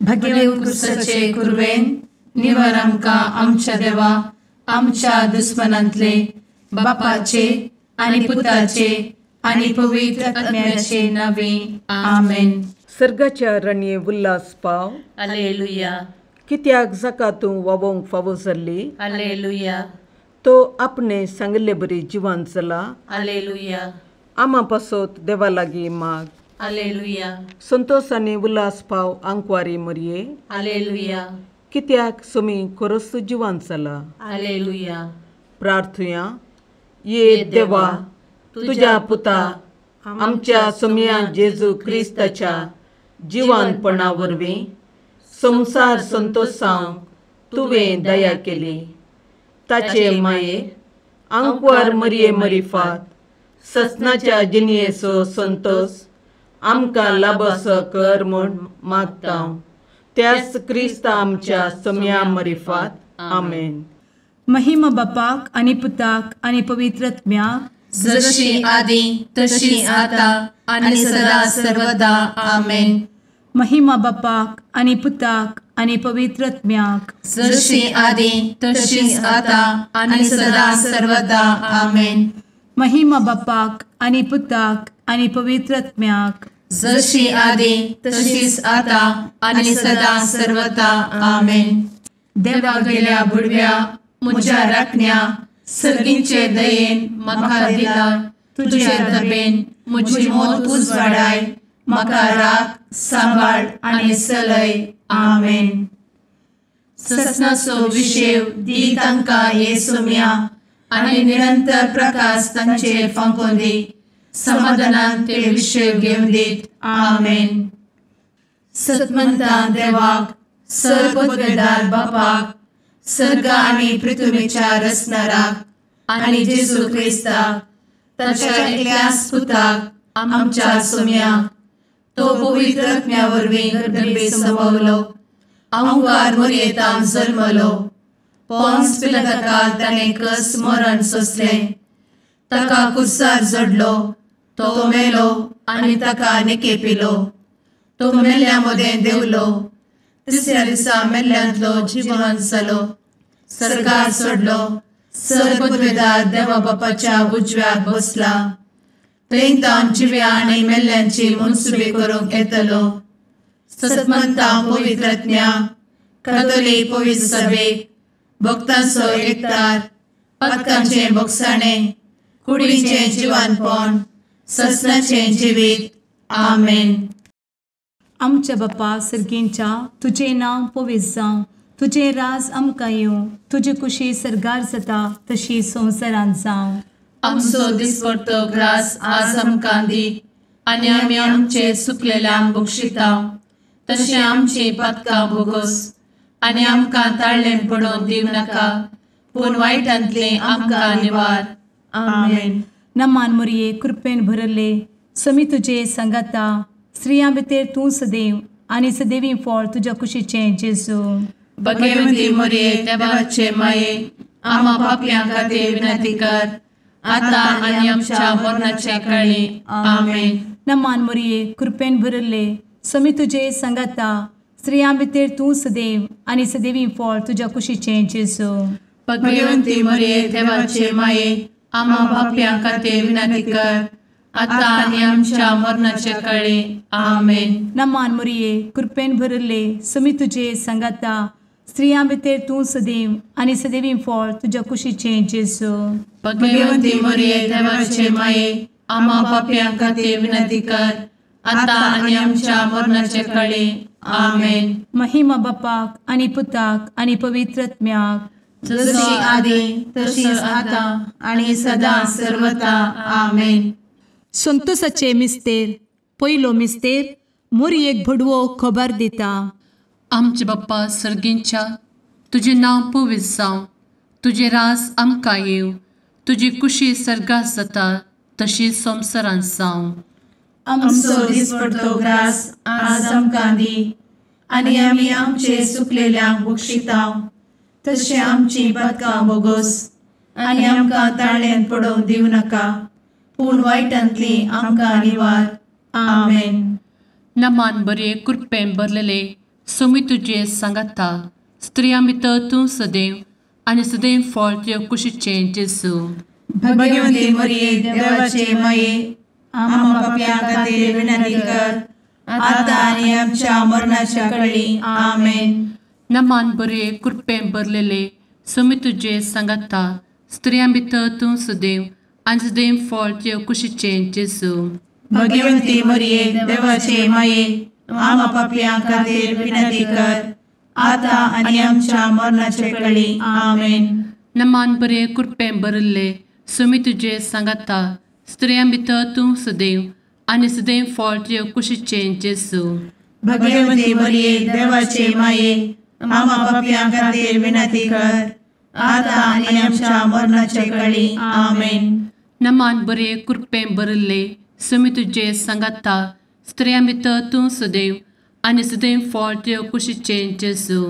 भगे उत्कृष्टाचे कुर्वेन निवार आमकां आमच्या देवा आमच्या दुस्मनांतले बापाचे आनी पुताचे आनी पवित्र आत्म्याचे नावे आमेन. सर्गाच्या राणये उल्हास पाव. हालेलुया कित्याक जाका तूं वोवंक फावो जाल्ली. हालेलुया तो आपणे सांगले बरी जिवान चला. हालेलुया आमा पासोत देवा लागीं माग. हालेलुया संतोष आनी उल्हास पाव आंकवारी मरये. हालेलुया कित्याक सोमी खरोच जिवान चला. हालेलुया. प्रार्थुया. ये देवा तुझ्या पुता आमच्या सोम्या जेजू क्रिस्ताच्या जिवानपणा वरवीं संसार संतोषांक तुवें दया केली. ताचे माये आंकवार मरये मरिफात ससनाच्या जिनयेचो संतोष आमकां लाबसो कर म्हूण मागता. त्याच क्रिस्ता आमच्या सोम्या मरिफात. आमेन. महिमा बापाक आनी पुताक आनी पवित्र आत्म्याक जशी आदी तशी आता आणि सदा सर्वदा आमेन. महिमा बापाक आनी पुताक आनी पवित्र आत्म्याक जशी आदी तशीच आता आणि सदा सर्वदा आमेन. महिमा बापाक आनी पुताक आनी पवित्र आत्म्याक जशी आदी तशीच आता आणि सदा सर्वदा आमेन. देवा गेल्या बुडव्या म्हज्या राखण्या सर्गींचे दयेन म्हाका दिला. तुजे दबेन म्हजी मोत उजवाडाय. म्हाका राख सांबाळ आनी चलय. आमेन. ससनाचो विशेव दी तांकां ये सोम्या आनी निरंतर प्रकाश तांचेर फांकून दी. समाधानान ते विशेव घेवन दीत. आमेन. सतमंता देवाक सर्वपदवेदार बापाक सर्ग आनी पृथ्वीच्या रचणाराक आनी जेजू क्रिस्ताक ताच्या एकल्याच पुताक आमच्या सोम्याक तो पवित्र आत्म्या वरवीं गर्भे संभवलो. आंकवार मरयेंत जल्मलो. पोंस पिलाताकाल ताणें कस मरण सोंसलें. ताका कुर्सार जडलो. तो मेलो आनी ताका निकेपिलो. तो मेल्ल्या मदें देंवलो. तिसऱ्या दिसा मेल्ल्यांतलो जिवंत जालो. सर्गार चडलो. सर्वपदवेदार देवा बापाच्या उजव्याक बसला. थंय तां जिव्या आनी मेल्ल्यांची मनसुबी करूंक येतलो. सतमंता पवित्र आत्म्या कातोलीक पवित्र सभेक भक्तांचो एकठार पातकांचें भोगसाणें कुडीचें जिवानपण ससनाचें जिवीत. आमेन. आमच्या बापा सर्गींच्या तुजें नांव पवित्र जावं. तुजें राज आमकां येवं. तुजी कुशी सर्गार जाता तशी संवसारांत जावं. आमचो दिसपडटो ग्रास आज आमकां दी आनी आमी आमचे चुकलेल्यांक बक्षिता. तशें आमची पातकां भोगोस आनी आमकां ताळ्ळें पडोवन दिवं नाका पूण वायटांतले आमकां निवार. आमेन. नमान मरये कृपेन भरले समी तुजे संगाता. स्त्रियां भितर तूं सदैव आनी सदैवी फळ तुज्या कुशीचें जेजू. भगवंती मरये देवाचे माये आमा पापयां खातीर विनंती कर आता आनी आमच्या मरणाच्या काळी. आमेन. नमान मरये कृपेन भरले समी तुजे संगाता. स्त्रियां भितर तूं सदैव आनी सदैवी फळ तुज्या कुशीचें जेजू. भगवंती मरये देवाचे माये आमा पापयां खातीर विनंती कर आता आनी आमच्या मरणाच्या काळी. आमेन. नमान मरये कृपेन भरले समी तुजे संगाता. स्त्रियां भितर तूं सदैव आनी सदैवी फळ तुज्या कुशीचें जेजू. भगवंती मरये देवाचे माये आमा पापयां खातीर विनंती कर आता आनी आमच्या मरणाच्या काळी. आमेन. महिमा बापाक आनी पुताक आनी पवित्र आत्म्याक जशी आदी तशीच आता आणि सदा सर्वदा. आमेन. संतोषाचे मिस्तेर. पयलो मिस्तेर मरयेक भडवो खबर दिता. आमचे बाप्पा सर्गींच्या तुजें नांव पवित्र जावं. तुजें राज आमकां येवं. तुजी कुशी सर्गार जाता तशी संवसारांत जावं. आमचो दिसपडटो ग्रास आज आमकां दी आनी आमी आमचे चुकलेल्यांक बक्षिता. तशें आमची पातकां भोगोस आनी आमकां ताळ्ळेंत पडोवन दिवं नाका पूण वायटांतली आमकां निवार. आमेन. नमान बरे कृपेन भरलेले सोमी तुझे सांगाता स्त्रियां भितर तूं सदैव आनी सदैव फळ तुझ्या कुशीचें जेजू. भगवंती मरिये देवाचे माये आम्हा पाप्यां खातीर विनंती कर आता आनी आमच्या मरणाच्या काळी आमेन. नमान बरे कृपेन भरलेले सोमी तुझे सांगाता स्त्रियां भितर तूं सदैव आनी सदैव फळ तुझ्या कुशीचें जेजू. भगवंती मरिये देवाचे माये आम्हा पाप्यां खातीर विनंती कर आता आनी आमच्या मरणाच्या काळी आमेन. नमान बरे कृपेन भरले सोमी तुझे सांगाता स्त्रियां भितर तूं सदैव आनी सदैव फळ तुझ्या कुशीचें जेजू. भगवंती मरिये देवाचे माये आम्हा पाप्यां खातीर विनंती कर आता आनी आमच्या मरणाच्या काळी आमेन. नमान बरे कृपेन भरले सोमी तुझे सांगाता स्त्रियां भितर तूं सदैव आनी सदैव फळ तुझ्या कुशीचें जेजू.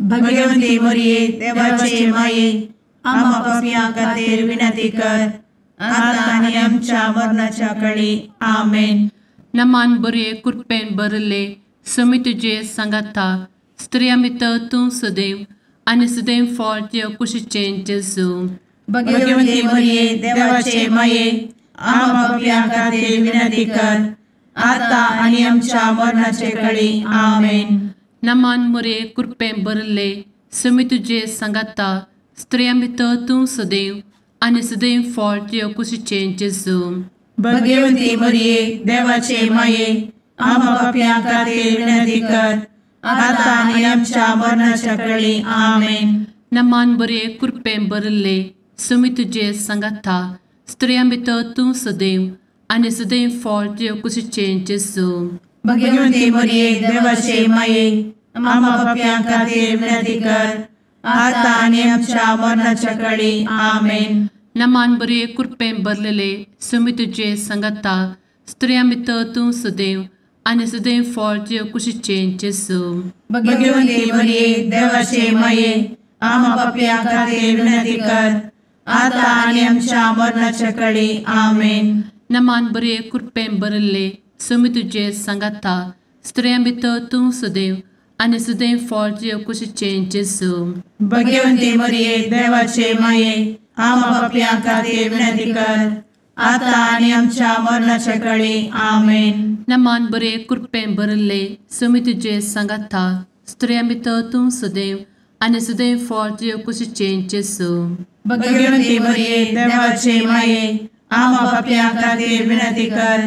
भगवंती मरिये देवाचे माये आम्हा पाप्यां खातीर विनंती कर आता आनी आमच्या मरणाच्या काळी आमेन. नमान बरे कृपेन भरले सोमी तुझे सांगाता स्त्रियां भितर तूं सदैव आनी सदैव फळ तुझ्या कुशीचें जेजू. भगवंती मरिये देवाचे माये आम्हा पाप्यां खातीर विनंती कर आता आनी आमच्या मरणाच्या काळी आमेन. नमान बरे कृपेन भरले सोमी तुझे सांगाता स्त्रियां भितर तूं सदैव आनी सदैव फळ तुझ्या कुशीचें जेजू. भगवंती मरिये देवाचे माये आम्हा पाप्यां खातीर विनंती कर आता आनी आमच्या मरणाच्या काळी आमेन. नमान बरे कृपेन भरले सोमी तुझे सांगाता स्त्रियां भितर तूं सदैव आनी सदैव फळ तुझ्या कुशीचें जेजू. भगवंती मरिये देवाचे माये आम्हा पाप्यां खातीर विनंती कर आता आनी आमच्या मरणाच्या काळी आमेन. नमान बरे कृपेन भरलेले सोमी तुझे सांगाता स्त्रियां भितर तूं सदैव आनी सदैव फळ तुझ्या कुशीचें जेजू. भगवंती मरिये देवाचे माये आम्हा पाप्यां खातीर विनंती कर आता आनी आमच्या मरणाच्या काळी आमेन. नमान बरे कृपेन भरले सोमी तुझे सांगाता स्त्रियां भितर तूं सदैव आनी सदैव फळ तुझ्या कुशीचें जेजू. भगवंती मरिये देवाचे माये आम्हा पाप्यां खातीर विनंती कर आता आनी आमच्या मरणाच्या काळी आमेन. नमान बरे कृपेन भरले सोमी तुझे सांगाता स्त्रियां भितर तूं सदैव आनी सदैव फळ तुझ्या कुशीचें जेजू. भगवंती मरिये देवाचे माये आम्हा पाप्यां खातीर विनंती कर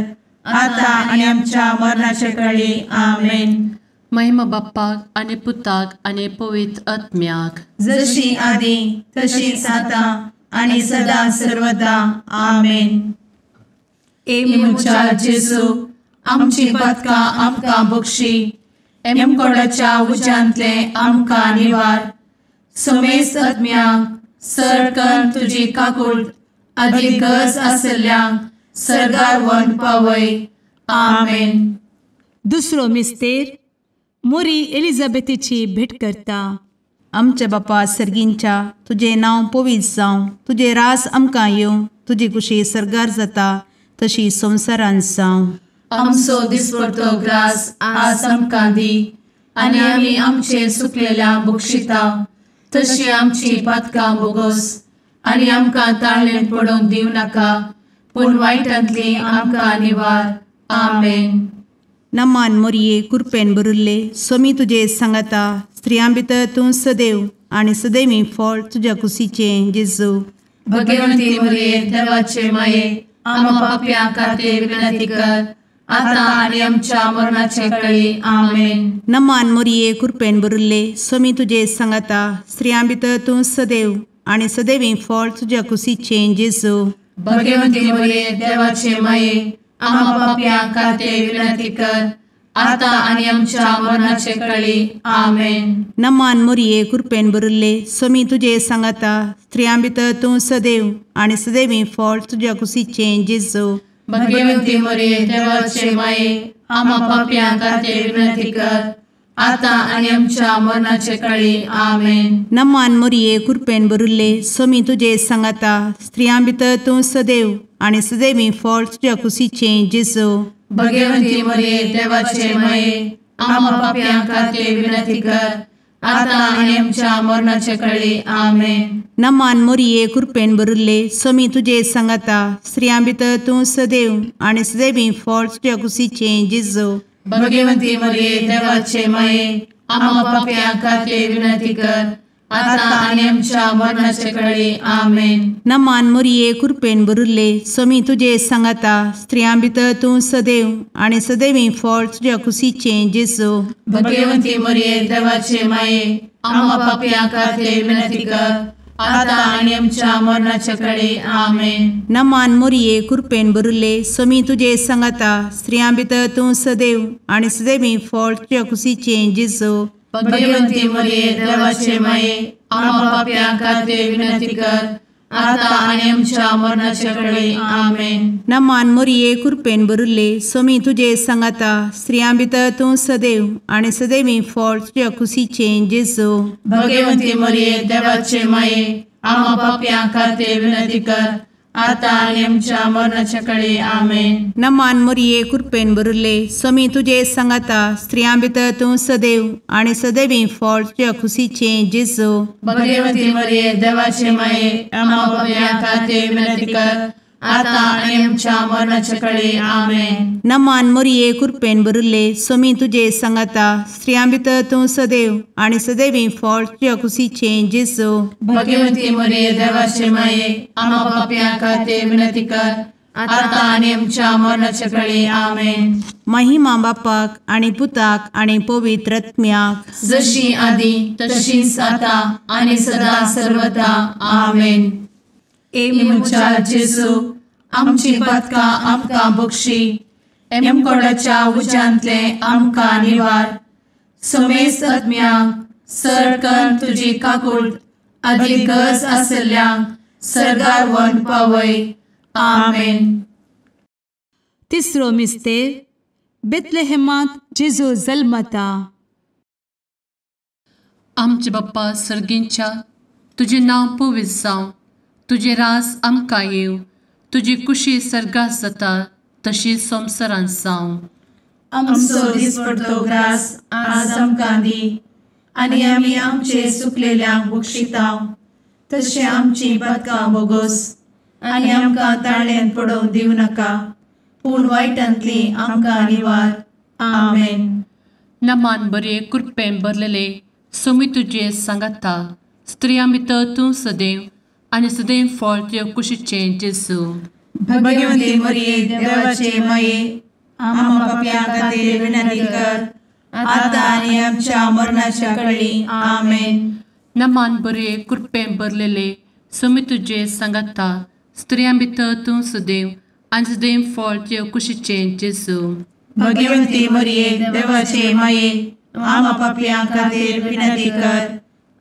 आता आनी आमच्या मरणाच्या काळी आमेन. महिमा बाप्पाक आनी पुताक आनी पवित्र आत्म्याक जशी आदी तशीच आता आनी सदा सर्वदा आमेन. मुचा जेजू आमची पदकां आमकां बक्षी एमकोडाच्या उज्यांतले आमकां निवार. समेस्त आत्म्यांक सरकन तुजी काकूट आदी गरज आसल्ल्यांक सरगार व्हरून पावय. आमेन. दुसरो मिस्तेर मोरी एलिझाबेथीची भेट करता. आमच्या बापा सर्गींच्या तुझे नांव पवित्र जावं, तुझे रास आमकां येवं, तुजी कुशी सरगार जाता तशी संवसारांत जावं. आमचो दिसपडटो ग्रास आज आमकां दी आनी आमी आमचे सुकलेल्यांक बक्षिता तशी आमची पातकां बोगोस आनी आमकां ताळ्ळेन पडोवंक दिवं नाका पूण वायटांतली आमकां निवार. आमेन. नमान मोरये कृपेन भरिल्ले सोमी तुजे सांगाता स्त्रियां भितर तूं सदैव आनी सदैवी फळ तुज्या कुशीचें जेजू. भगवंती मरिये देवाचे माये आम्हा पाप्यां खातीर विनंती कर आता आनी आमच्या मरणाचे काळी. आमेन. नमान मोरये कृपेन भरिल्ले सोमी तुजे सांगाता स्त्रियां भितर तूं सदैव आनी सदैवी फळ तुज्या कुशीचें जेजू. भगवंती मरिये देवाचे माये आम्हा पाप्यां खातीर विनंती कर आता आनी आमच्या मरणाचे काळी. आमेन. नमान मोरये कृपेन भरिल्ले सोमी तुजे सांगाता स्त्रियां भितर तूं सदैव आनी सदैवी फळ तुज्या कुशीचें जेजू. भगवंती मरिये देवाचे माये आम्हा पाप्यां खातीर विनंती कर आता आनी आमच्या मरणाचे काळी. आमेन. नमान मोरये कृपेन भरिल्ले सोमी तुजे सांगाता स्त्रियां भितर तूं सदैव आनी सदैवी फळ तुज्या कुशीचें जेजू. भगवंती मरिये देवाचे माये आम्हा पाप्यां खातीर विनंती कर, आता आनी आमच्या मरणाचे काळी. आमेन. नमान मोरये कृपेन भरिल्ले समी तुजे सांगाता स्त्रियां भितर तूं सदैव आनी सदैवी फळ तुज्या कुशीचे जेजू. भगवंती मरिये देवाचे माये, आम्हा पाप्यां खातीर विनंती कर, आता आनी आमच्या मरणाचे काळी. आमेन. नमान मोरये कृपेन भरिल्ले समी तुजे सांगाता स्त्रियां भितर तूं सदैव आनी सदैवी फळ तुज्या कुशीचे जेजू. भगवंती मरिये देवाचे माये, आम्हा पाप्यां खातीर विनंती कर, आता आनी आमच्या मरणाचे काळी. आमेन. नमान मोरये कृपेन भरिल्ले समी तुजे सांगाता स्त्रियां भितर तूं सदैव आनी सदैवी फळ तुज्या कुशीचे जेजू. भगवंती मरिये देवाचे माये, आम्हा पाप्यां खातीर विनंती कर, आता आनी आमच्या मरणाचे काळी. आमेन. नमान मोरये कृपेन भरिल्ले समी तुजे सांगाता स्त्रियां भितर तूं सदैव आनी सदैवी फळ तुज्या कुशीचे जेजू. भगवंती मरिये देवाचे माये, आम्हा पाप्यां खातीर विनंती कर, आता आनी आमच्या मरणाचे काळी. आमेन. नमान मोरये कृपेन भरिल्ले समी तुजे सांगाता स्त्रियां भितर तूं सदैव आनी सदैवी फळ तुज्या कुशीचे जेजू. भगवंती मरिये देवाचे माये, आम्हा पाप्यां खातीर विनंती कर, आता आनी आमच्या मरणाचे काळी. आमेन. नमान मोरये कृपेन भरिल्ले समी तुजे सांगाता स्त्रियां भितर तूं सदैव आनी सदैवी फळ तुज्या कुशीचे जेजू. भगवंती मरिये देवाचे माये, आम्हा पाप्यां खातीर विनंती कर, आता आनी आमच्या मरणाचे काळी. आमेन. महिमा बापाक आनी पुताक आनी पवित्र आत्म्याक, जशी आदी तशीच आता आनी सदा सर्वदा. आमेन. एमच्या जेजू, आमची पदकां आमकां बक्षी, एमकोडाच्या उज्यांतले आमकां निवार. समेस्त आत्म्यांक सडकन तुजी काकूट अदीक गरज आसल्यांक सर्गार व्हरून पावय. आमेन. तिसरो मिस्तेर बेतलेहेमांत जेजू जल्मता. आमचे बाप्पा सर्गींच्या, तुजें नांव पवित्र जावं, तुजें रास आमकां येव, तुजी कुशी सर्गास जाता तशीच संवसारांत जावं. आमचो दिसपडटो ग्रास आज आमकां दी, आनी आमी आमचे चुकलेल्यांक बक्षितांव, तशें आमची पदकां बोगोस आनी आमकां ताळ्यान पडोवंक दिवं नाका, पूण वायटांतली आमकां निवार. आमेन. नमान बरे कृपेन भरलेले समी तुजे सांगाता स्त्रियां भितर तूं सदैव आनी सदैव फळ तुज्या कुशीचे जेजू. भगवंती मरिये देवाचे माये, आम्हा पाप्यां खातीर विनंती कर, आता आनी आमच्या मरणाच्या काळी. आमेन. नमान बरे कृपेन भरलेले समी तुजे सांगाता स्त्रियां भितर तूं सदैव आनी सदैव फळ तुज्या कुशीचे जेजू. भगवंती मरिये देवाचे माये, आम्हा पाप्यां खातीर विनंती कर,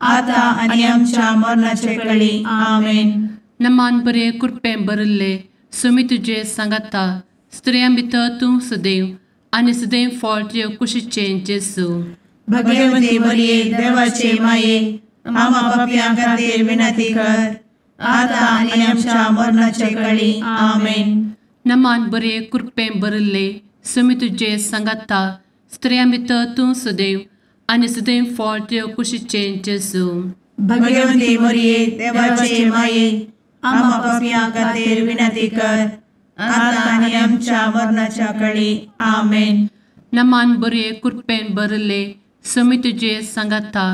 आता आनी आमच्या मरणाचे काळी. आमेन. नमान बरे कृपेन भरले समी तुजे सांगाता स्त्रियां भितर तूं सदैव आनी सदैव फळ तुज्या कुशीचे जेजू. भगवंती मरिये देवाचे माये, आम्हा पाप्यां खातीर विनंती कर, आता आनी आमच्या मरणाचे काळी. आमेन. नमान बरे कृपेन भरले समी तुजे सांगाता स्त्रियां भितर तूं सदैव आनी सदैव फळ तुज्या कुशीचे जेजू. भगवंती मरिये देवाचे माये, आम्हा पाप्यां खातीर विनंती कर, आता आनी आमच्या मरणाच्या काळी. आमेन. नमान बरे कृपेन भरले समी तुजे सांगाता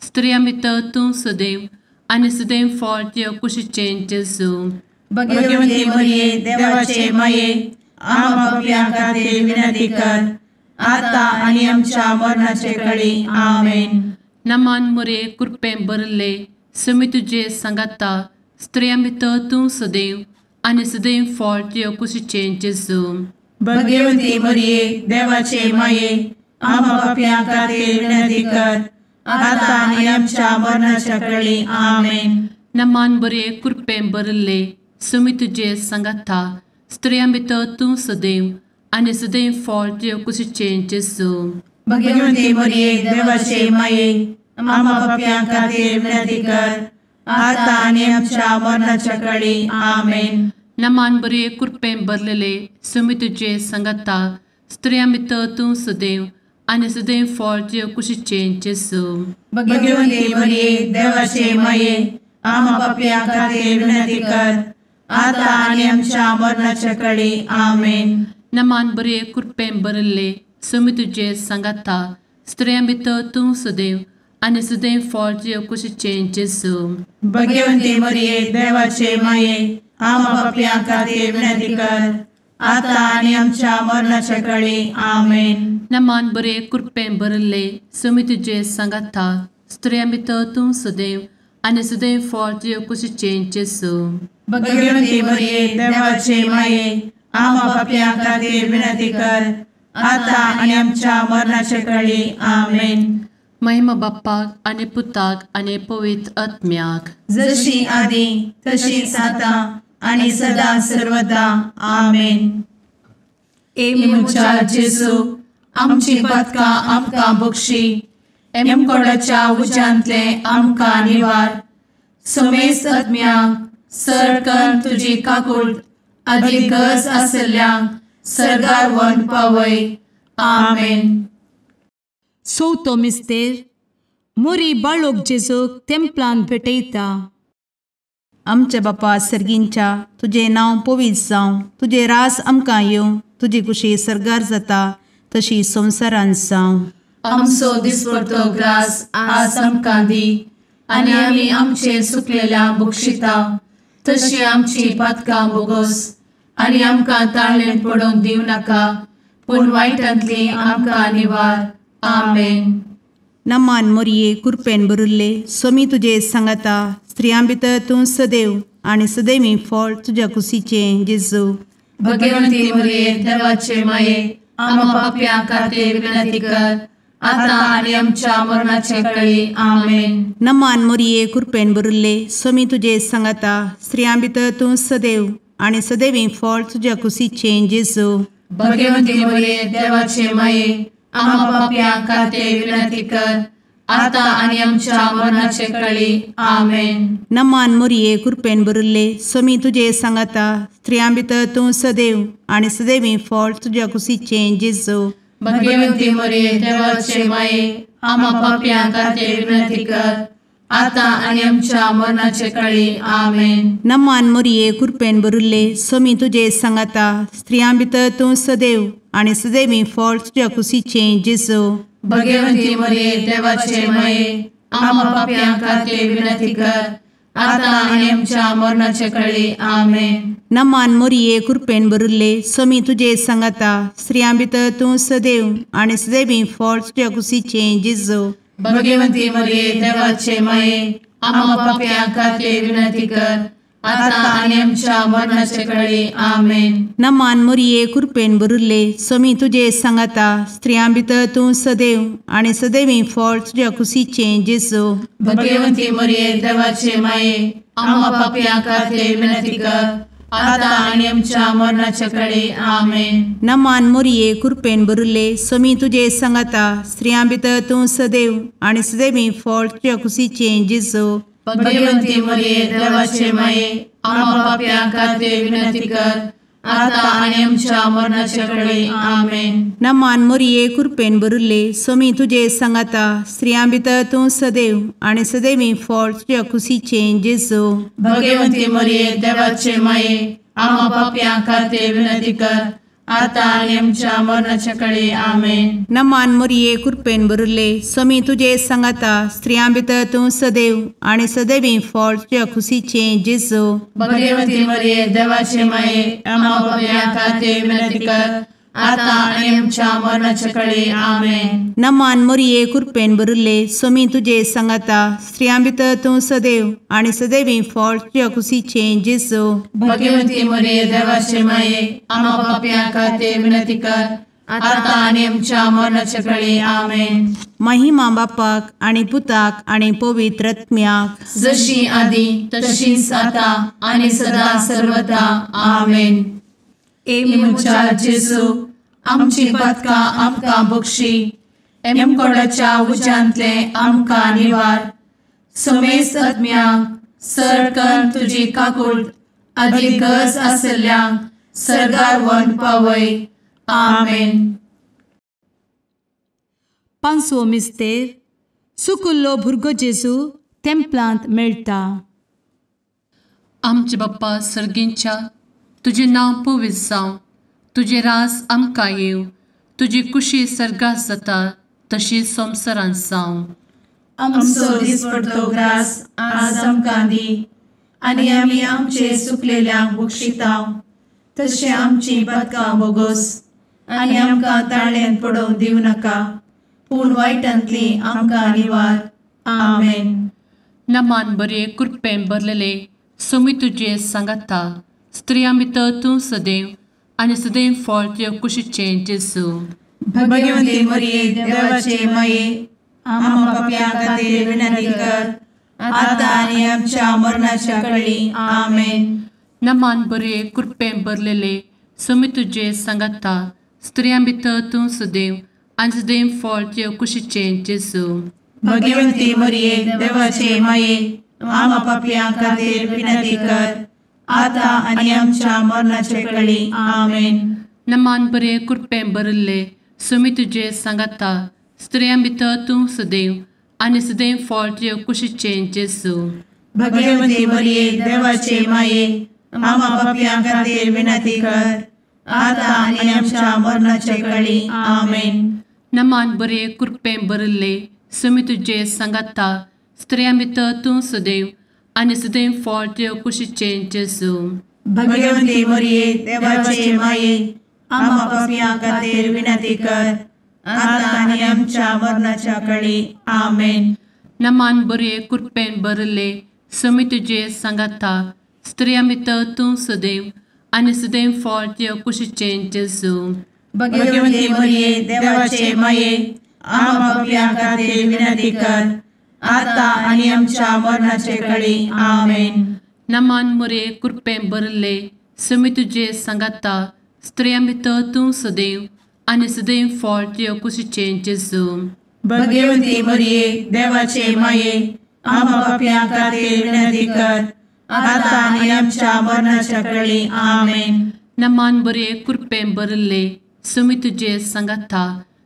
स्त्रियां भितर तूं सदैव आनी सदैव फळ तुज्या कुशीचे जेजू. भगवंती मरिये देवाचे माये, आम्हा पाप्यां खातीर विनंती कर, आता आनी आमच्या मरणाचे काळी. आमेन. नमान बरे कृपेन भरले समी तुजे सांगाता स्त्रियां भितर तूं सदैव आनी सदैव फळ तुज्या कुशीचे जेजू. भगवंती मरिये देवाचे माये, आम्हा पाप्यां खातीर विनंती कर, आता आनी आमच्या मरणाच्या काळी. आमेन. नमान बरे कृपेन भरले समी तुजे सांगाता स्त्रियां भितर तूं सदैव आनी सदैव फळ तुज्या कुशीचे जेजू. भगवंती मरिये देवाचे माये, आम्हा पाप्यां खातीर विनंती कर, आता आनी आमच्या मरणाच्या काळी. आमेन. नमान बरे कृपेन भरलेले समी तुजे सांगाता स्त्रियां भितर तूं सदैव आनी सदैव फळ तुजे कुशीचें जेजू. भगवंते मरिये देवाचे माये आम्हा पापयां खातीर विनंती कर आता आनी आमच्या मरणाच्या काळी आमेन. नमान बरे कृपेन भरिल्ले समी तुजे सांगाता स्त्रियां भितर तूं सदैव आनी सदैव फळ तुजे कुशीचें जेजू. भगवंते मरिये देवाचे माये आम्हा पापयां खातीर विनंती कर आता आनी आमच्या मरणाच्या काळी आमेन. नमान बरे कृपेन भरिल्ले समी तुजे सांगाता स्त्रियां भितर तूं सदैव आनी सदैव फळ तुजे कुशीचें जेजू. भगवंते मरिये देवाचे माये आम्हा पापयां खातीर विनंती कर आता आनी आमच्या मरणाच्या काळी आमेन. महिमा बाप्पाक आनी पुताक आनी पवित्र आत्म्याक जशी आदी तशीच आता आनी सदा सर्वदा आमेन. मुचा जेजू आमची पदकां आमकां बक्षी एमकोडाच्या उज्यांतले आमकां निवार. समेस्त आत्म्यांक सरकन तुजी काकूट अधिक गरज आसल्यांक सरगार व्हरून पावय. आमेन. चवथो मिस्तेर मोरी बाळोक जेजूक तेंपलान भेटयता. आमचे बापा सर्गींच्या तुझे नांव पवित्र जावं, तुझे रास आमकां येवं, तुजी कुशी सरगार जाता तशी संवसारांत जावं. आमचो दिसपडटो ग्रास आज आमकां दी आनी आमी आमचे सुकलेल्यांक बक्षिता तशी आमची पातकां बोगोस आनी आमकां ताळ्ळेन पडोवन दिवं नाका पूण वायटांतली आमकां निवार. आमेन. नमान मोरये कृपेन भरिल्ले समी तुजे सांगाता स्त्रियां भितर तूं सदैव आनी सदैवी फळ तुज्या कुशीचें जेजू. भगवंती मरिये देवाचे माये आम्हा पापयां खातीर विनंती कर आता आनी आमच्या मरणाचे काळी आमेन. नमान मोरये कृपेन भरिल्ले समी तुजे सांगाता स्त्रियां भितर तूं सदैव आनी सदैवी फळ तुज्या कुशीचें जेजू. भगवंती मरिये देवाचे माये आम्हा पापयां खातीर विनंती कर आता आनी आमच्या मरणाचे काळी आमेन. नमान मोरये कृपेन भरिल्ले समी तुजे सांगाता स्त्रियां भितर तूं सदैव आनी सदैवी फळ तुज्या कुशीचें जेजू. भगवंती मरिये देवाचे माये आम्हा पापयां खातीर विनंती कर आता आनी आमच्या मरणाचे काळी आमेन. नमान मोरये कृपेन भरिल्ले समी तुजे सांगाता स्त्रियां भितर तूं सदैव आनी सदैवी फळ तुज्या कुशीचें जेजू. भगवंती मरिये देवाचे माये आम्हा पापयां खातीर विनंती कर आता आनी आमच्या मरणाचे काळी आमेन. नमान मोरये कृपेन भरिल्ले समी तुजे सांगाता स्त्रियां भितर तूं सदैव आनी सदैवी फळ तुज्या कुशीचें जेजू. भगवंती मरिये देवाचे माये आम्हा पापयां खातीर विनंती कर आता आनी आमच्या मरणाचे काळी आमेन. नमान मोरये कृपेन भरिल्ले समी तुजे सांगाता स्त्रियां भितर तूं सदैव आनी सदैवी फळ तुज्या कुशीचें जेजू. भगवंती मरिये देवाचे माये आम्हा पापयां खातीर विनंती कर आता आनी आमच्या मरणाचे काळी आमेन. नमान मोरये कृपेन भरिल्ले समी तुजे सांगाता स्त्रियां भितर तूं सदैव आनी सदैवी फळ तुज्या कुशीचें जेजू. भगवंती मरिये देवाचे माये आम्हा पापयां खातीर विनंती कर आता आनी आमच्या मरणाचे काळी आमेन. नमान मोरये कृपेन भरिल्ले समी तुजे सांगाता स्त्रियां भितर तूं सदैव आनी सदैवी फळ तुज्या कुशीचें जेजू. भगवंती मरिये देवाचे माये आम्हा पापयां खातीर विनंती कर आता आनी आमच्या मरणाचे काळी आमेन. नमान मोरये कृपेन भरिल्ले समी तुजे सांगाता स्त्रियां भितर तूं सदैव आनी सदैवी फळ तुज्या कुशीचें जेजू. भगवंती मरिये देवाचे माये आम्हा पापयां खातीर विनंती कर आता आनी आमच्या मरणाचे काळी आमेन. नमान मोरये कृपेन भरिल्ले समी तुजे सांगाता स्त्रियां भितर तूं सदैव आनी सदैवी फळ तुज्या कुशीचें जेजू. भगवंती मरिये देवाचे माये आम्हा पापयां खातीर विनंती कर आता आनी आमच्या मरणाचे काळी आमेन. महिमा बापाक आनी पुताक आनी पवित्र आत्म्याक जशी आदी तशीच आता आनी सदा सर्वदा आमेन. मुचा जेजू आमची पदकां आमकां बक्षी एमकोडाच्या उज्यांतले आमकां निवार. समेस्त आत्म्यांक सरकन तुजी काकूट अधिक गरज आसल्यांक सरगार व्हरून पावय. आमेन. 500 मिस्तेर सुकुल्लो भुरगो जेजू तेंपलांत मेळटा. आमचे बाप्पा सर्गींच्या, तुझे नांव पवित्र जावं, तुझे रास आमकां येव, तुजी कुशी सर्गास जाता तशी संवसारांत जावं. आमचो दिसपडटो ग्रास आज आमकां दी, आनी आमी आमचे सुकलेल्यांक बक्षितांव. तशें आमची पदकां बोगोस आनी आमकां ताळ्यान पडोवंक दिवं नाका, पूण वायटांतली आमकां निवार. आमेन. नमान बरे कृपेन भरलेले सोमी तुजे सांगाता, स्त्रियां भितर तूं सदैव आनी सदैव फळ तुज्या कुशीचें जेजू. भगवंती मरिये देवाचे माये, आमकां पाप्यां खातीर विनंती कर, आतां आनी आमच्या मरणाच्या काळी. आमेन. नमान बरे कृपेन भरलेले सोमी तुजे सांगाता, स्त्रियां भितर तूं सदैव आनी सदैव फळ तुज्या कुशीचें जेजू. भगवंती मरिये देवाचे माये, आमकां पाप्यां खातीर विनंती कर, आतां आनी आमच्या मरणाचे काळी. आमेन. नमान बरे कृपेन भरले सोमी तुजे सांगाता, स्त्रियां भितर तूं सदैव आनी सदैव फळ तुज्या कुशीचें जेजू. भगवंती मरिये देवाचे माये, आमकां पाप्यां खातीर विनंती कर, आतां आनी आमच्या मरणाचे काळी. आमेन. नमान बरे कृपेन भरले सोमी तुजे सांगाता, स्त्रियां भितर तूं सदैव आनी सदैव फळ तुज्या कुशीचें जेजू. भगवंती मरिये देवाचे माये, आमकां पाप्यां खातीर विनंती कर, आतां आनी आमच्या मरणाच्या काळी. आमेन. नमान बरे कृपेन भरले सोमी तुजे सांगाता, स्त्रियां भितर तूं सदैव आनी सदैव फळ तुज्या कुशीचें जेजू. भगवंती मरिये देवाचे माये, आमकां पाप्यां खातीर विनंती कर, आतां आनी आमच्या मरणाचे काळी. आमेन. नमान बरे कृपेन भरले सोमी तुजे सांगाता, स्त्रियां भितर तूं सदैव आनी सदैव फळ तुज्या कुशीचें जेजू. भगवंती मरिये देवाचे माये, आमकां पाप्यां खातीर विनंती कर, आतां आनी आमच्या मरणाच्या काळी. आमेन. नमान बरे कृपेन भरले सोमी तुजे सांगाता,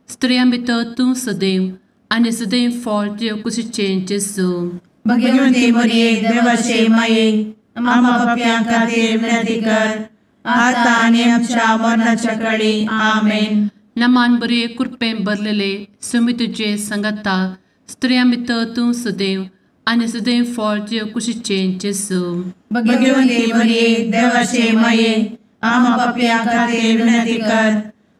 स्त्रियां भितर तूं सदैव आनी सदैव फळ तुज्या कुशीचें जेजू. भगवंती मरिये देवाचे माये, आमकां पाप्यां खातीर विनंती कर, आतां आनी आमच्या मरणाच्या काळी. आमेन. नमान बरे कृपेन भरलेले सोमी तुजे सांगाता, स्त्रियां भितर तूं सदैव आनी सदैव फळ तुज्या कुशीचें जेजू. भगवंती मरिये देवाचे माये, आमकां पाप्यां खातीर विनंती कर,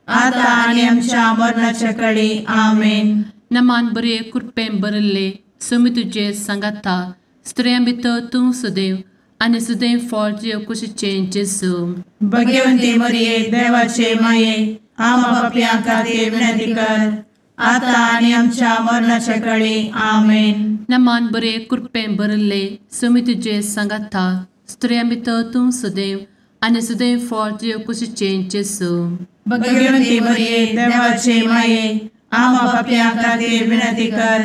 आतां आनी आमच्या मरणाच्या काळी. आमेन. नमान बरे कृपेन भरले सोमी तुजे सांगाता, स्त्रियां भितर तूं सदैव आनी सदैव फळ तुज्या कुशीचें जेजू. भगवंती मरिये देवाचे माये, आमकां पाप्यां खातीर विनंती कर, आतां आनी आमच्या मरणाच्या काळी. आमेन. नमान बरे कृपेन भरले सोमी तुजे सांगाता, स्त्रियां भितर तूं सदैव आनी सदैव फळ तुज्या कुशीचें जेजू. भगवंती मरिये देवाचे माये, आमकां पाप्यां खातीर विनंती कर,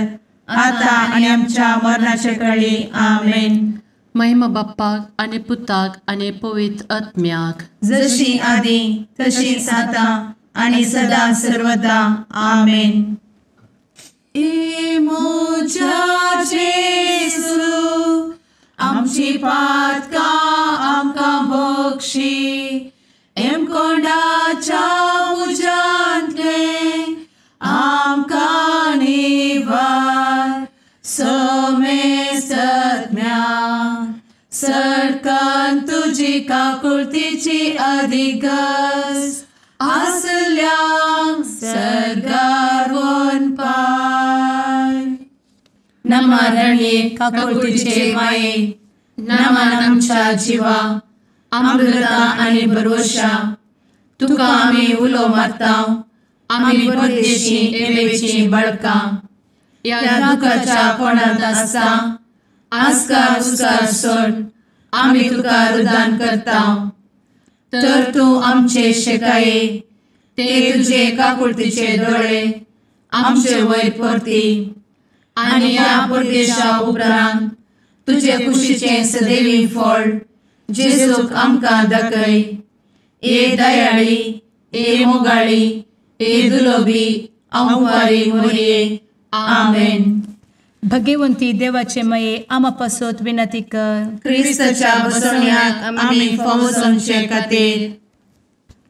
आतां आनी आमच्या मरणाच्या काळी. आमेन. महिमा बाप्पाक आनी पुताक आनी पवित्र आत्म्याक, जशी आदी तशीच आतां आनी सदां सर्वदा. आमेन. मोच्या जेजू, आमची पातकां आमकां बक्षी, कोंडाच्या उजांतले आमकां निवार. सोमे सत्म्या सडकान तुजी काकुळतीची अधिगस, आसल्यांक सर्गार वन पाय. नमारणे काकुळतीचे माये, नमान आमच्या जिवा, अमृता आनी भरवशा, तुका आमी उलो मारतांव. आमी परदेशी येवेची बळकां, या दुखाच्या कोणांत आसता, आस्कार उस्कार सोड, आमी तुका रुदान करतांव. तर तूं आमचे शेकाये, ते तुजे काकुळतीचे दोळे आमचे वयर परती. आनी या परदेशा उपरांत तुजे कुशीचें सदैवी फळ जेजूक आमकां दाखय. ए दयाळी, ए मोगाळी, ए दुलोबी अंवारी मोरये आमेन. भगवंती देवाचे माये आमा पासत विनंती कर. क्रिस्ताच्या बसवण्याक आमी फावो समचे खातीर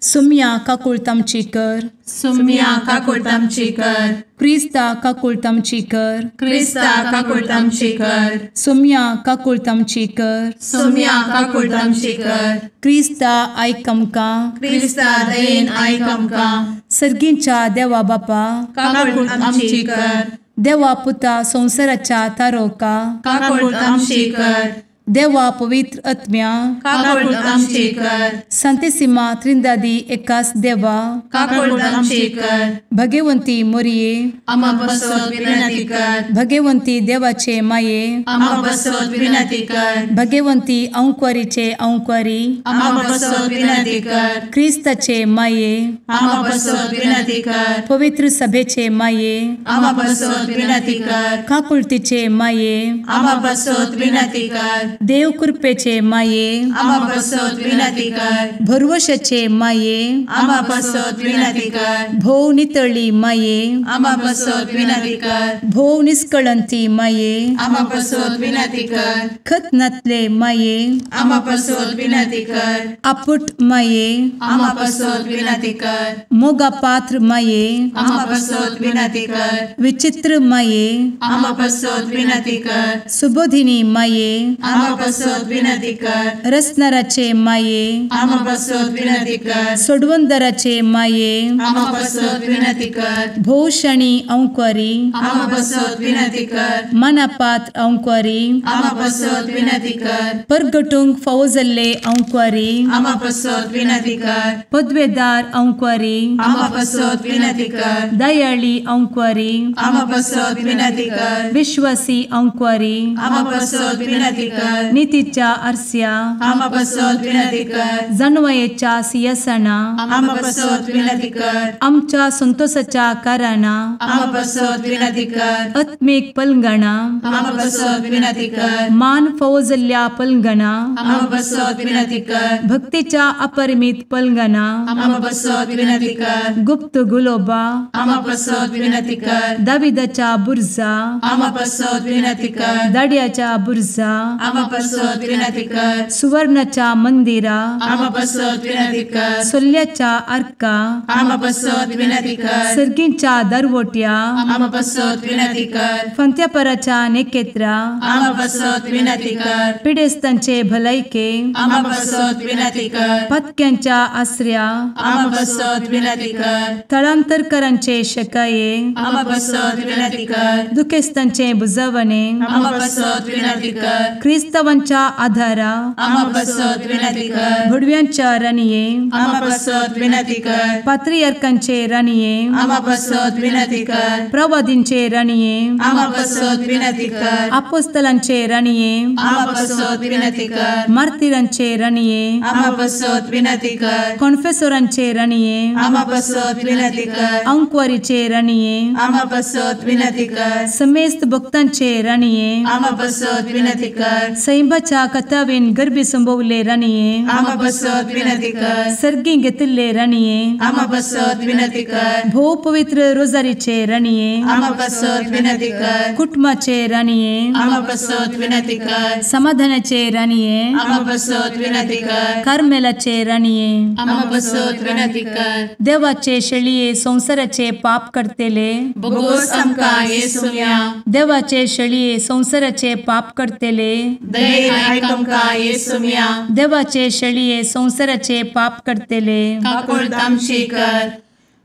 सुम्या काकूळ तामची कर. सुम्या काकूळ तामची कर. क्रिस्ता काकूळ तामची कर. क्रिस्ता काकूळ तामची कर. सुम्या काकूळ तामची कर. सुम्या काकूळ तामची कर. क्रिस्ता आयक आमकां. क्रिस्ता दयेन आयक आमकां. सर्गींच्या देवा बापा काकूळ तामची कर. देवा पुता संसाराच्या तारोका काकूळ तामची कर. देवा पवित्र आत्म्या काकूळ तामची कर. सांतेसिमा त्रिंदादी एकाच देवा काकूळ तामची कर. भगवंती मोरये आमा बसवत विनंती कर. भगवंती देवाचे माये आमा बसवत विनंती कर. भगवंती औंकवारीचे औंकवारी आमा बसवत विनंती कर. क्रिस्ताचे माये आमा बसवत विनंती कर. पवित्र सभेचे माये आमा बसवत विनंती कर. काकुळतीचे माये आमा बसवत विनंती कर. देव कृपेचे माये आमा बसवत विनंती कर. भरवशाचे माये आमा बसवत विनंती कर. भोव नितळी माये आमा बसवत विनंती कर. भोव निष्कळंती माये आमा बसवत विनंती कर. खतनातले माये आमा बसवत विनंती कर. आपुट माये आमा बसवत विनंती कर. मोगा पात्र माये आमा बसवत विनंती कर. विचित्र माये आमा बसवत विनंती कर. सुबोधिनी माये आमा बसवत विनंती कर. रसनाराचे माये आमा बसवत विनंती कर. सोडवंदराचे माये आमा बसवत विनंती कर. भोषणी औंकवारी आमा बसवत विनंती कर. मनापात्र औंकवारी आमा बसवत विनंती कर. परगटूंक फावो जाल्ले औंकवारी आमा बसवत विनंती कर. पदवेदार औंकवारी आमा बसवत विनंती कर. दयाळी औंकवारी आमा बसवत विनंती कर. विश्वासी औंकवारी आमा बसवत विनंती कर. नीतीच्या आरस्या आमा बसवत विनंती कर. जाणवायेच्या सिंहासना आमा बसवत विनंती कर. आमच्या संतोषाच्या काराना आमा बसवत विनंती कर. आत्मिक पलंगणा आमा बसवत विनंती कर. मान फावो जाल्ल्या पलंगणा आमा बसवत विनंती कर. भक्तीच्या अपरिमित पलंगणा आमा बसवत विनंती कर. गुप्त गुलोबा आमा बसवत विनंती कर. दाविदाच्या बुर्जा आमा बसवत विनंती कर. दाडियाच्या बुर्जा आमा बसवत विनंती कर. सुवर्णाच्या मंदिरा आमा बसवत विनंती कर. सोल्ल्याच्या अर्का आमा बसवत विनंती कर. सर्गींच्या दरवोट्या आमा बसवत विनंती कर. फंत्यापराच्या नेकेत्रा आमा बसवत विनंती कर. पिडेस्तांचे भलायके आमा बसवत विनंती कर. पत्क्यांच्या आसऱ्या आमा बसवत विनंती कर. तळांतरकरांचे शकाये आमा बसवत विनंती कर. दुखेस्तांचे बुजावणे आमा बसवत विनंती कर. क्रिस्तवांच्या आधारा आमा बसवत विनंती कर. भडव्यांच्या राणीये आमा बसवत विनंती कर. पात्रियार्कांचे राणीये आमा बसवत विनंती कर. प्रवादींचे राणीये आमा बसवत विनंती कर. आपोस्तलांचे राणीये आमा बसवत विनंती कर. मार्तिरांचे राणीये आमा बसवत विनंती कर. कॉन्फेसोरांचे राणीये आमा बसवत विनंती कर. अंकवारीचे राणीये आमा बसवत विनंती कर. समेस्त भक्तांचे राणीये आमा बसवत विनंती कर. सैंबाच्या कथावेन गर्भी संभवले राणीये आमा बसवत विनंती कर. सर्गी घेतले राणीये आमा बसवत विनंती कर. भोव पवित्र रोजारीचे राणीये आमा बसवत विनंती कर. कुटुंबाचे राणीये आमा बसवत विनंती कर. समाधानाचे राणीये आमा बसवत विनंती कर. कार्मेलाचे राणीये आमा बसवत विनंती कर. देवाचे शेळिये संसाराचे पाप करतेले बोगोस आमकां येसुया. देवाचे शेळिये संसाराचे पाप करतेले दयेन आयक आमकां येसुया. देवाचे शेळिये संसाराचे पाप करतेले काकूळ तामची कर.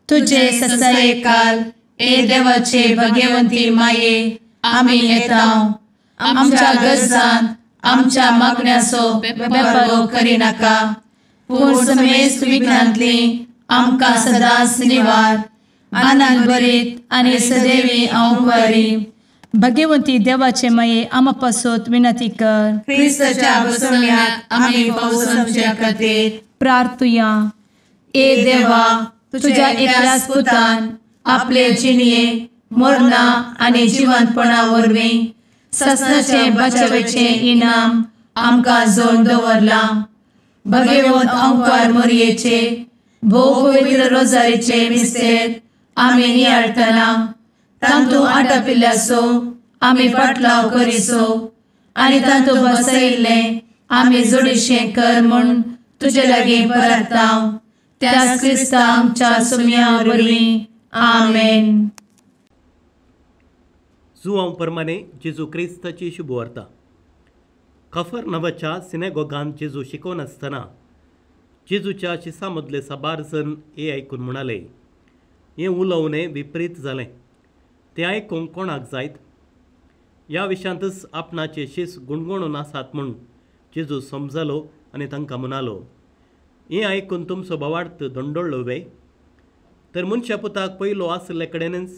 तुझे ससाये काल ए देवाचे भगवंती माये आमी येताव. आमच्या गरजांत आमच्या मागण्याचो बेपारो करिनाका. पूण समेस्त विघ्नांतली आमकां सदांच निवार. आनंद भरीत आनी सदैवी औंकवारी भगवंती देवाचे माये आमा पासत विनंती कर. क्रिस्ताच्या बसवण्याक आमी फावो समच्या खातीर प्रार्थुया. ए देवा तुझ्या एकल्याच पुतान आपले जिणये मरणा आनी जिवंतपणा वरवीं ससनाचे बचावेचे इनाम आमकां जोड दवरला. भगवंत औंकार मोरयेचे भोव पवित्र रोजारीचे मिस्तेर आमी नियाळटना तांतू आटपिल्ल्यासो आमी पाटलाव करिसो आनी तांतू बसयिल्ले आमी जोडिशें कर म्हूण तुजे लागीं परतांव त्याच क्रिस्ता आमच्या सुमया वरवीं आमेन. जुवांव प्रमाणे जेजू क्रिस्ताची शुभ वार्ता. कफरनहूमाच्या सिनेगॉगांत जेजू शिकोवन आसतना जेजूच्या शिसां मदले साबार जण हें आयकून म्हणाले, हें उलोवणें विपरीत जालें. तें आयकूंक कोणाक जायत? ह्या विशयांतच आपणाचे शीस गुणगुणून आसात म्हूण जेजू समजलो आनी तांकां म्हणालो, हें आयकून तुमचो बोवार्थ दोंडोळ्ळो वे? तर मनशा पुताक पयलो आसले कडेनच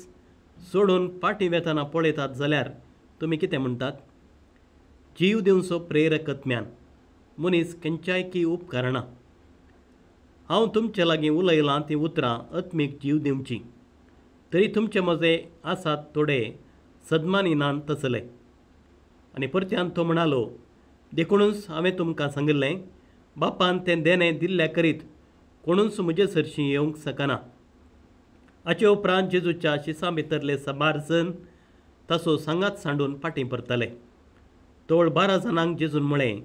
सोडून फाटीं वेताना पळयतात जाल्यार तुमी कितें म्हणटात? जीव दिवचो प्रेरक आत्म्यान मनीस खंयच्याय उपकारना. हांव तुमचे लागीं उलयलां तीं उतरां आत्मीक जीव दिवची. तरी तुमचे मजे आसात थोडे सदमानिनान तसले. आनी परत्यान तो म्हणालो, देखूनच हांवें तुमकां सांगिल्लें, बापान तें देणें दिल्ल्या करीत कोणूच म्हजे सरशीं येवंक शकना. हाचे उपरांत जेजूच्या शिसां भितरले साबार जण ताचो सांगात सांडून फाटीं परतले. तोळ 12 जाणांक जेजून म्हळें,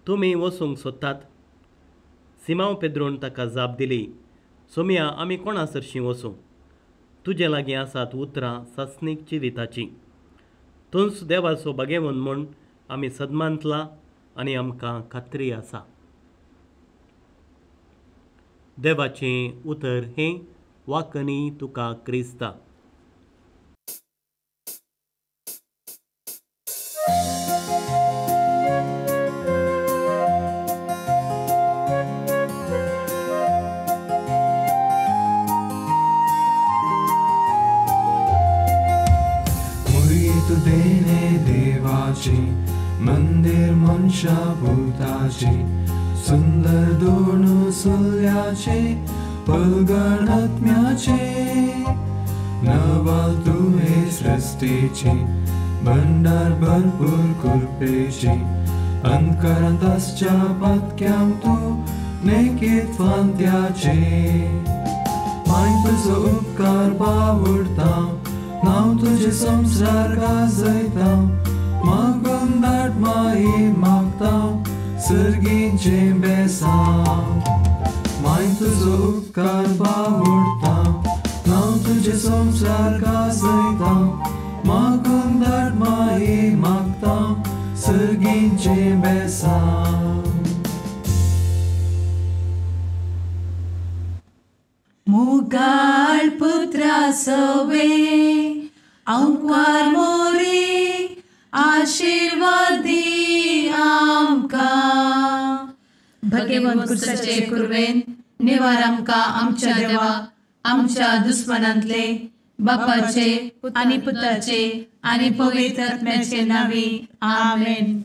तुमी वचूंक सोदतात? सिमांव पेद्रोन ताका जाप दिली, सोमया आमी कोणा सरशीं वचूं? तुजे लागीं आसात उतरां सासणीक जिविताची. तूंच देवाचो बागेवन म्हूण आमी सदमानतला आनी आमकां खात्री आसा. देवाचें उतर हें वाकणी तुका क्रिस्ता. मंदिर मनशा भूताचे सुंदर दोन सुल्याचे पलगण आत्म्याचे नवाल तुहे सृष्टीचे भंडार भरपूर कृपेचे अंतकारांत आसच्या पातक्यांक तूं नेकेत फांत्याचे माय तुजो उपकार बावडता नांव तुजे संवसार गाजयता मागून धाड माये मागता सर्गीचे बेसांव माय तुजो उपकार बावडता नांव तुजे संवसार गाजयता मागून धाड माये मागता सर्गीचे बेसांव. मुगाळ पुत्रा सवे अंकवार मोरी आशीर्वाद दी आमकां. भगवंत कुर्साचे कुरवेन निवार आमकां आमच्या देवा आमच्या दुस्मनांतले बापाचे आनी पुताचे आनी पवित्र आत्म्याचे नांवी आमेन.